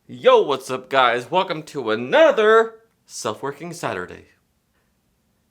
Yo, what's up guys? Welcome to another Self-Working Saturday.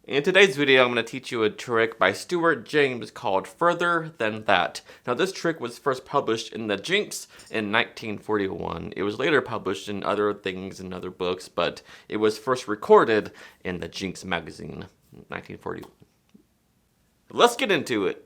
In today's video, I'm going to teach you a trick by Stuart James called Further Than That. Now this trick was first published in the Jinx in 1941. It was later published in other things and other books, but it was first recorded in the Jinx magazine in 1941. Let's get into it.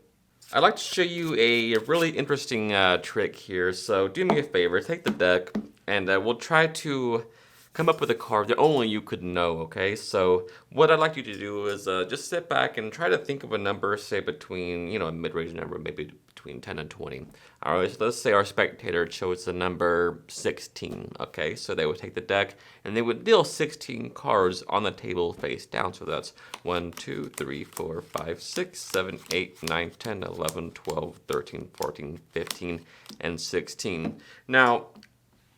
I'd like to show you a really interesting trick here, so do me a favor, take the deck, and we'll try to come up with a card that only you could know, okay? So what I'd like you to do is just sit back and try to think of a number, say between, a mid-range number, maybe between 10 and 20. All right, so let's say our spectator chose the number 16, okay? So they would take the deck and they would deal 16 cards on the table face down. So that's 1, 2, 3, 4, 5, 6, 7, 8, 9, 10, 11, 12, 13, 14, 15, and 16. Now,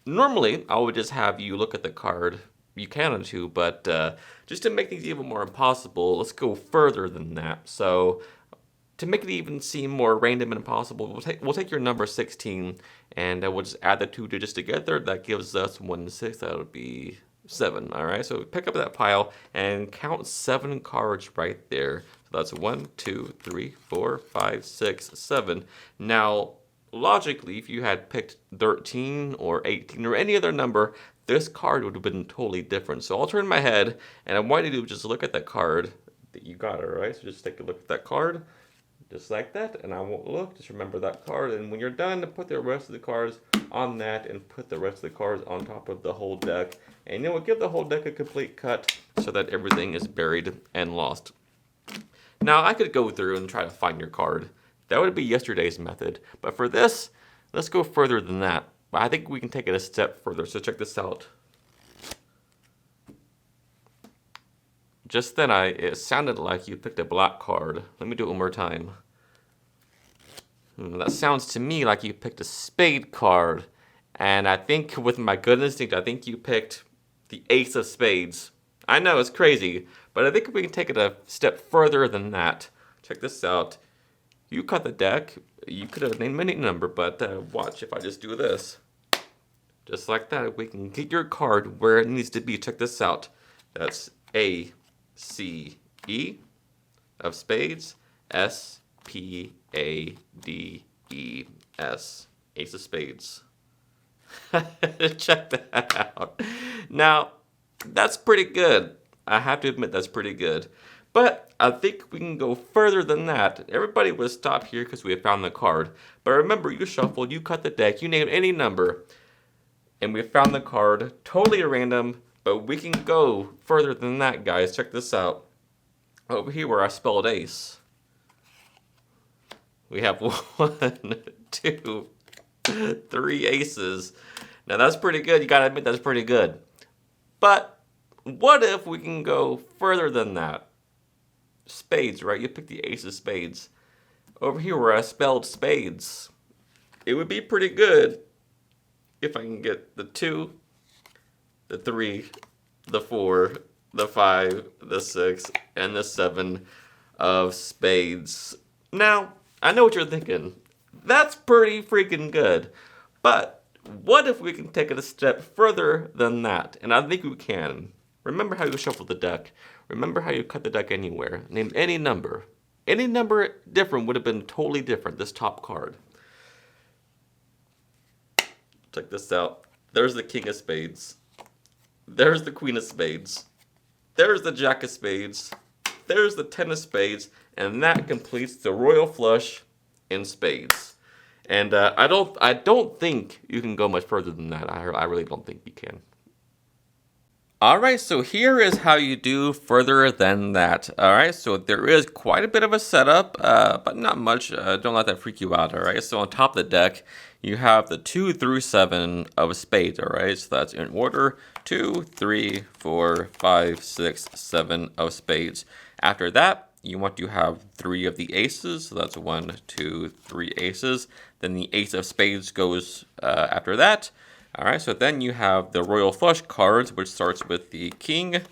normally, I would just have you look at the card. You can too, but just to make things even more impossible, let's go further than that. So, to make it even seem more random and impossible, we'll take your number 16, and we'll just add the two digits together. That gives us 1 6. That would be 7. All right. So pick up that pile and count 7 cards right there. So that's 1, 2, 3, 4, 5, 6, 7. Now, logically, if you had picked 13 or 18 or any other number, this card would have been totally different. So I'll turn my head, and I want you to just look at that card that you got, all right? So just take a look at that card, just like that, and I won't look. Just remember that card, and when you're done, put the rest of the cards on that, and put the rest of the cards on top of the whole deck. And give the whole deck a complete cut so that everything is buried and lost. Now, I could go through and try to find your card. That would be yesterday's method. But for this, let's go further than that. I think we can take it a step further. So check this out. Just then, it sounded like you picked a black card. Let me do it one more time. That sounds to me like you picked a spade card. And I think with my good instinct, I think you picked the ace of spades. I know, it's crazy. But I think we can take it a step further than that. Check this out. You cut the deck. You could have named any number, but watch if I just do this. Just like that, we can get your card where it needs to be. Check this out. That's A, C, E of spades, S, P, A, D, E, S. Ace of spades. Check that out. Now, that's pretty good. I have to admit that's pretty good. But I think we can go further than that. Everybody would stop here because we have found the card. But remember, you shuffled, you cut the deck, you named any number, and we found the card. Totally random, but we can go further than that, guys. Check this out. Over here where I spelled ace, we have 1, 2, 3 aces. Now that's pretty good. You gotta admit that's pretty good. But what if we can go further than that? Spades, right? You picked the ace of spades. Over here where I spelled spades, it would be pretty good if I can get the 2, the 3, the 4, the 5, the 6, and the 7 of spades. Now, I know what you're thinking. That's pretty freaking good. But what if we can take it a step further than that? And I think we can. Remember how you shuffled the deck. Remember how you cut the deck anywhere. Name any number. Any number different would have been totally different, this top card. Check this out. There's the king of spades. There's the queen of spades. There's the jack of spades. There's the 10 of spades. And that completes the royal flush in spades. And I don't think you can go much further than that. I really don't think you can. Alright, so here is how you do further than that. Alright, so there is quite a bit of a setup, but not much. Don't let that freak you out, alright? So on top of the deck, you have the 2 through 7 of spades, alright? So that's in order, 2, 3, 4, 5, 6, 7 of spades. After that, you want to have 3 of the aces, so that's 1, 2, 3 aces. Then the ace of spades goes after that. All right, so then you have the royal flush cards, which starts with the king,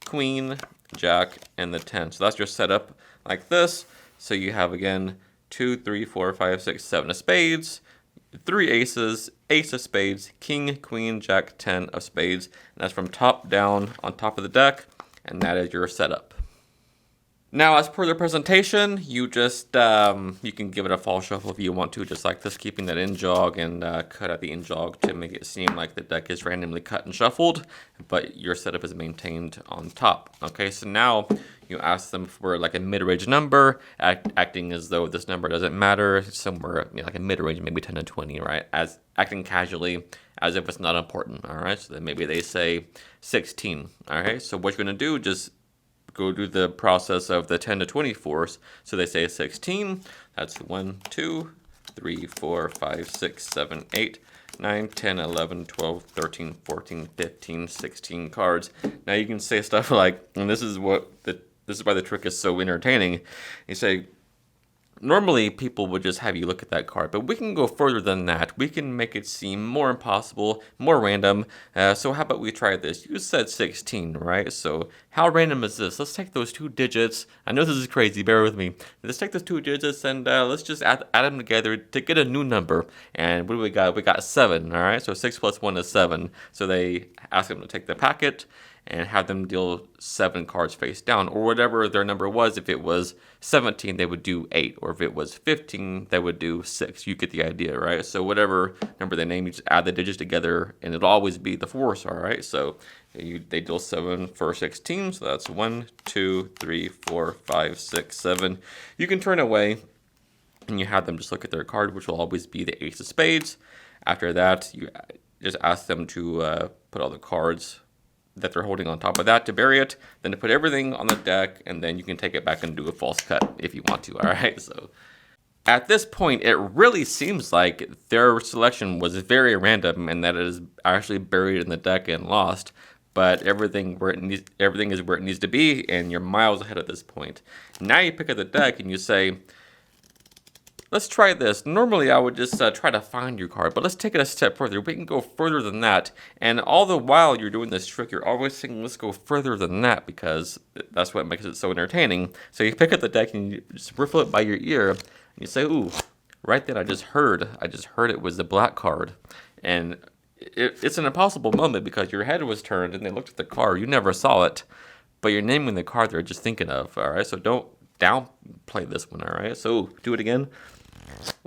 queen, jack, and the 10. So that's your setup like this. So you have, again, 2, 3, 4, 5, 6, 7 of spades. 3 aces, ace of spades, king, queen, jack, 10 of spades. And that's from top down on top of the deck, and that is your setup. Now, as per the presentation, you just, you can give it a fall shuffle if you want to, just like this, keeping that in jog and cut out the in jog to make it seem like the deck is randomly cut and shuffled, but your setup is maintained on top. Okay, so now you ask them for like a mid-range number, acting as though this number doesn't matter, somewhere like a mid-range, maybe 10 to 20, right? As acting casually, as if it's not important, all right? So then maybe they say 16, all right? So what you're gonna do, just go do the process of the 10 to 24s. So they say 16. That's 1, 2, 3, 4, 5, 6, 7, 8, 9, 10, 11, 12, 13, 14, 15, 16 cards. Now you can say stuff like, and this is why the trick is so entertaining. You say, normally people would just have you look at that card, but we can go further than that. We can make it seem more impossible, more random. So how about we try this? You said 16, right? So how random is this? Let's take those 2 digits. I know this is crazy, bear with me. Let's take those 2 digits and let's just add them together to get a new number. And what do we got? We got 7, all right? So 6 plus 1 is 7. So they ask them to take the packet and have them deal 7 cards face down, or whatever their number was. If it was 17, they would do 8, or if it was 15, they would do 6. You get the idea, right? So whatever number they name, you just add the digits together, and it'll always be the force, all right? So they deal 7 for 16, so that's 1, 2, 3, 4, 5, 6, 7. You can turn away, and you have them just look at their card, which will always be the ace of spades. After that, you just ask them to put all the cards that they're holding on top of that to bury it, then to put everything on the deck, and then you can take it back and do a false cut if you want to, all right? So at this point, it really seems like their selection was very random and that it is actually buried in the deck and lost, but everything is where it needs to be, and you're miles ahead at this point. Now you pick up the deck and you say, let's try this. Normally, I would just try to find your card, but let's take it a step further. We can go further than that. And all the while you're doing this trick, you're always saying, let's go further than that, because that's what makes it so entertaining. So you pick up the deck and you just riffle it by your ear, and you say, ooh, right then I just heard it was the black card. And it's an impossible moment because your head was turned and they looked at the card. You never saw it, but you're naming the card they're just thinking of, all right? So don't downplay this one, all right? So do it again.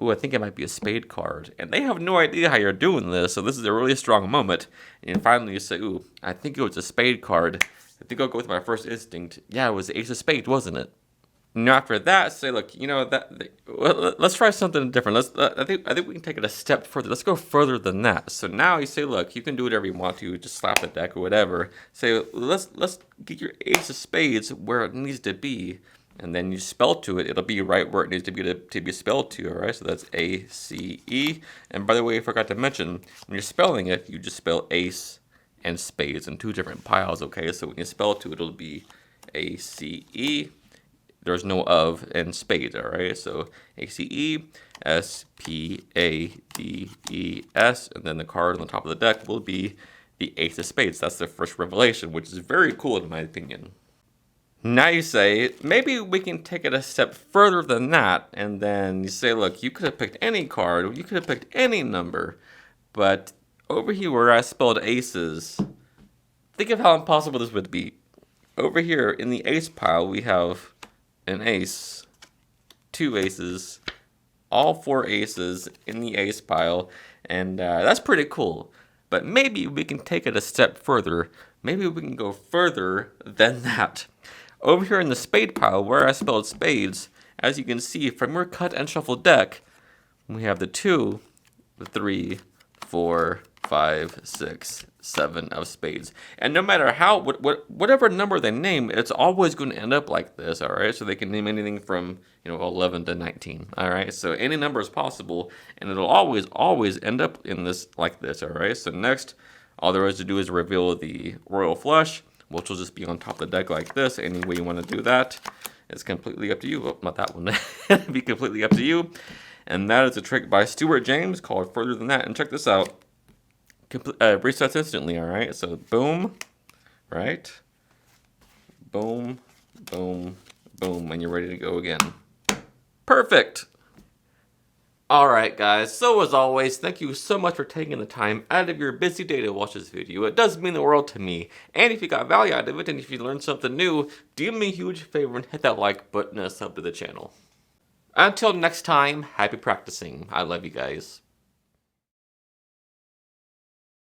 Ooh, I think it might be a spade card. And they have no idea how you're doing this, so this is a really strong moment. And finally you say, ooh, I think it was a spade card. I think I'll go with my first instinct. Yeah, it was the ace of spades, wasn't it? Now after that, say, look, let's try something different. I think we can take it a step further. Let's go further than that. So now you say, look, you can do whatever you want to, just slap the deck or whatever. Say, let's get your ace of spades where it needs to be. And then you spell to it, it'll be right where it needs to be spelled to, all right? So that's A-C-E. And by the way, I forgot to mention, when you're spelling it, you just spell ace and spades in 2 different piles, okay? So when you spell to it, it'll be A-C-E. There's no of and spades, all right? So A-C-E-S-P-A-D-E-S. And then the card on the top of the deck will be the ace of spades. That's the first revelation, which is very cool in my opinion. Now you say, maybe we can take it a step further than that, and then you say, look, you could have picked any card, you could have picked any number, but over here where I spelled aces, think of how impossible this would be. Over here in the ace pile, we have an ace, 2 aces, all 4 aces in the ace pile, and that's pretty cool. But maybe we can take it a step further. Maybe we can go further than that. Over here in the spade pile, where I spelled spades, as you can see from your cut and shuffle deck, we have the 2, the 3, 4, 5, 6, 7 of spades. And no matter whatever number they name, it's always going to end up like this, all right? So they can name anything from 11 to 19, all right? So any number is possible, and it'll always end up in this like this, all right? So next, all there is to do is reveal the royal flush, which will just be on top of the deck like this. Any way you want to do that, it's completely up to you. Oh, not that one. It'll be completely up to you. And that is a trick by Stuart James called Further Than That. And check this out. Resets instantly, all right? So boom, right? Boom, boom, boom, and you're ready to go again. Perfect. Alright guys, so as always, thank you so much for taking the time out of your busy day to watch this video. It does mean the world to me. And if you got value out of it, and if you learned something new, do me a huge favor and hit that like button and sub to the channel. Until next time, happy practicing. I love you guys.